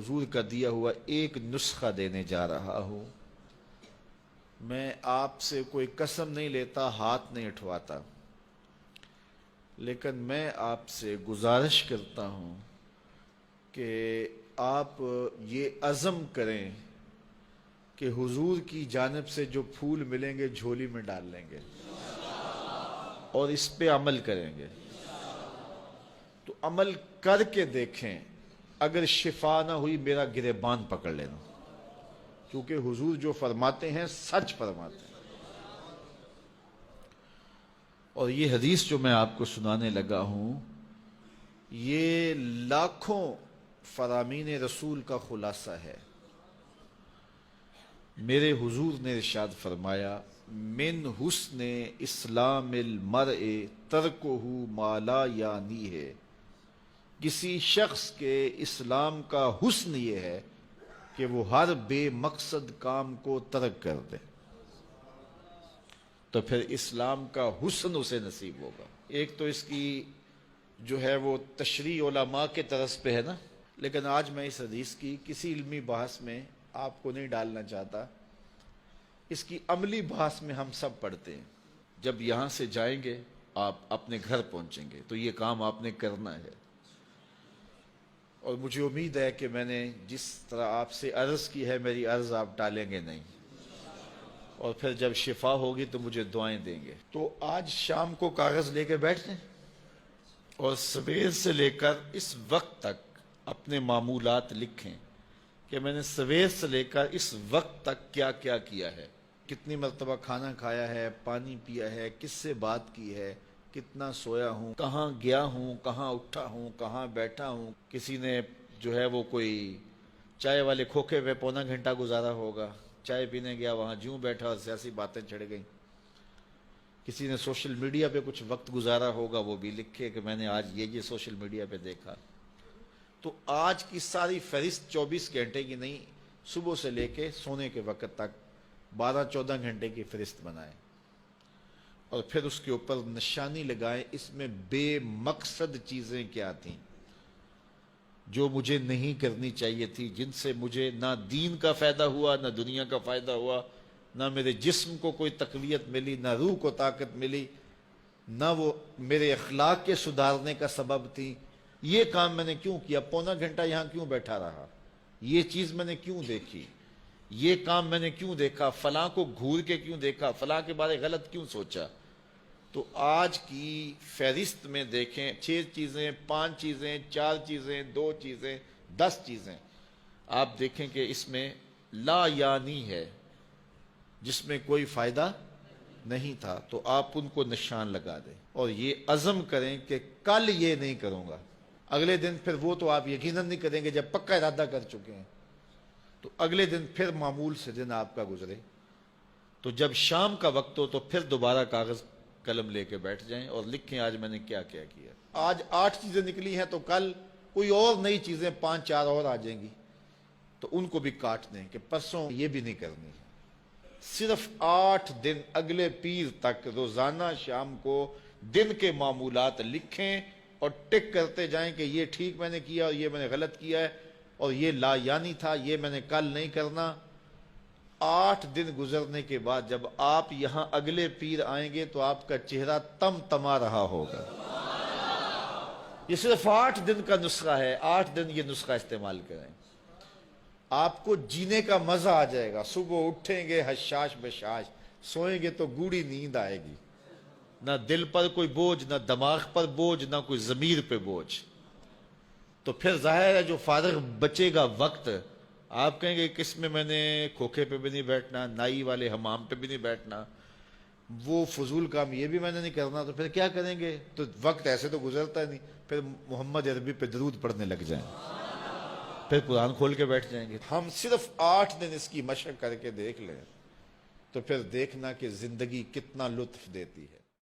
حضور کا دیا ہوا ایک نسخہ دینے جا رہا ہوں۔ میں آپ سے کوئی قسم نہیں لیتا، ہاتھ نہیں اٹھواتا، لیکن میں آپ سے گزارش کرتا ہوں کہ آپ یہ عزم کریں کہ حضور کی جانب سے جو پھول ملیں گے جھولی میں ڈال لیں گے اور اس پہ عمل کریں گے۔ تو عمل کر کے دیکھیں، اگر شفا نہ ہوئی میرا گریبان پکڑ لینا، کیونکہ حضور جو فرماتے ہیں سچ فرماتے ہیں۔ اور یہ حدیث جو میں آپ کو سنانے لگا ہوں، یہ لاکھوں فرامین رسول کا خلاصہ ہے۔ میرے حضور نے ارشاد فرمایا، من حسن اسلام المرء ترکہ ما لا یعنی ہے۔ کسی شخص کے اسلام کا حسن یہ ہے کہ وہ ہر بے مقصد کام کو ترک کر دے، تو پھر اسلام کا حسن اسے نصیب ہوگا۔ ایک تو اس کی جو ہے وہ تشریح علماء کے طرز پہ ہے نا، لیکن آج میں اس حدیث کی کسی علمی بحث میں آپ کو نہیں ڈالنا چاہتا۔ اس کی عملی بحث میں ہم سب پڑھتے ہیں۔ جب یہاں سے جائیں گے، آپ اپنے گھر پہنچیں گے تو یہ کام آپ نے کرنا ہے، اور مجھے امید ہے کہ میں نے جس طرح آپ سے عرض کی ہے، میری عرض آپ ٹالیں گے نہیں، اور پھر جب شفا ہوگی تو مجھے دعائیں دیں گے۔ تو آج شام کو کاغذ لے کے بیٹھ جائیں اور سویر سے لے کر اس وقت تک اپنے معمولات لکھیں کہ میں نے سویر سے لے کر اس وقت تک کیا کیا کیا ہے، کتنی مرتبہ کھانا کھایا ہے، پانی پیا ہے، کس سے بات کی ہے، کتنا سویا ہوں، کہاں گیا ہوں، کہاں اٹھا ہوں، کہاں بیٹھا ہوں۔ کسی نے جو ہے وہ کوئی چائے والے کھوکھے پہ پونا گھنٹہ گزارا ہوگا، چائے پینے گیا، وہاں جوں بیٹھا اور سیاسی باتیں چڑھ گئیں۔ کسی نے سوشل میڈیا پہ کچھ وقت گزارا ہوگا، وہ بھی لکھے کہ میں نے آج یہ سوشل میڈیا پہ دیکھا۔ تو آج کی ساری فہرست 24 گھنٹے کی نہیں، صبح سے لے کے سونے کے وقت تک 12-14 گھنٹے کی فہرست بنائیں، اور پھر اس کے اوپر نشانی لگائیں اس میں بے مقصد چیزیں کیا تھیں جو مجھے نہیں کرنی چاہیے تھی، جن سے مجھے نہ دین کا فائدہ ہوا، نہ دنیا کا فائدہ ہوا، نہ میرے جسم کو کوئی تقویت ملی، نہ روح کو طاقت ملی، نہ وہ میرے اخلاق کے سدھارنے کا سبب تھی۔ یہ کام میں نے کیوں کیا؟ پونا گھنٹہ یہاں کیوں بیٹھا رہا؟ یہ چیز میں نے کیوں دیکھی؟ یہ کام میں نے کیوں دیکھا؟ فلاں کو گھور کے کیوں دیکھا؟ فلاں کے بارے غلط کیوں سوچا؟ تو آج کی فہرست میں دیکھیں، 6 چیزیں، 5 چیزیں، 4 چیزیں، 2 چیزیں، 10 چیزیں، آپ دیکھیں کہ اس میں لا یعنی ہے، جس میں کوئی فائدہ نہیں تھا، تو آپ ان کو نشان لگا دیں اور یہ عزم کریں کہ کل یہ نہیں کروں گا۔ اگلے دن پھر وہ تو آپ یقیناً نہیں کریں گے جب پکا ارادہ کر چکے ہیں، تو اگلے دن پھر معمول سے دن آپ کا گزرے، تو جب شام کا وقت ہو تو پھر دوبارہ کاغذ قلم لے کے بیٹھ جائیں اور لکھیں آج میں نے کیا کیا کیا۔ آج 8 چیزیں نکلی ہیں تو کل کوئی اور نئی چیزیں 5-4 اور آ جائیں گی، تو ان کو بھی کاٹ دیں کہ پرسوں یہ بھی نہیں کرنی۔ صرف 8 دن اگلے پیر تک روزانہ شام کو دن کے معمولات لکھیں اور ٹک کرتے جائیں کہ یہ ٹھیک میں نے کیا اور یہ میں نے غلط کیا ہے، اور یہ لا یعنی تھا، یہ میں نے کل نہیں کرنا۔ 8 دن گزرنے کے بعد جب آپ یہاں اگلے پیر آئیں گے تو آپ کا چہرہ تم تما رہا ہوگا۔ یہ صرف 8 دن کا نسخہ ہے، 8 دن یہ نسخہ استعمال کریں، آپ کو جینے کا مزہ آ جائے گا۔ صبح اٹھیں گے حشاش بشاش، سوئیں گے تو گوڑی نیند آئے گی، نہ دل پر کوئی بوجھ، نہ دماغ پر بوجھ، نہ کوئی ضمیر پہ بوجھ۔ تو پھر ظاہر ہے جو فارغ بچے گا وقت، آپ کہیں گے کس میں نے کھوکھے پہ بھی نہیں بیٹھنا، نائی والے حمام پہ بھی نہیں بیٹھنا، وہ فضول کام یہ بھی میں نے نہیں کرنا، تو پھر کیا کریں گے؟ تو وقت ایسے تو گزرتا نہیں، پھر محمد عربی پہ درود پڑھنے لگ جائیں، پھر قرآن کھول کے بیٹھ جائیں گے۔ ہم صرف 8 دن اس کی مشق کر کے دیکھ لیں تو پھر دیکھنا کہ زندگی کتنا لطف دیتی ہے۔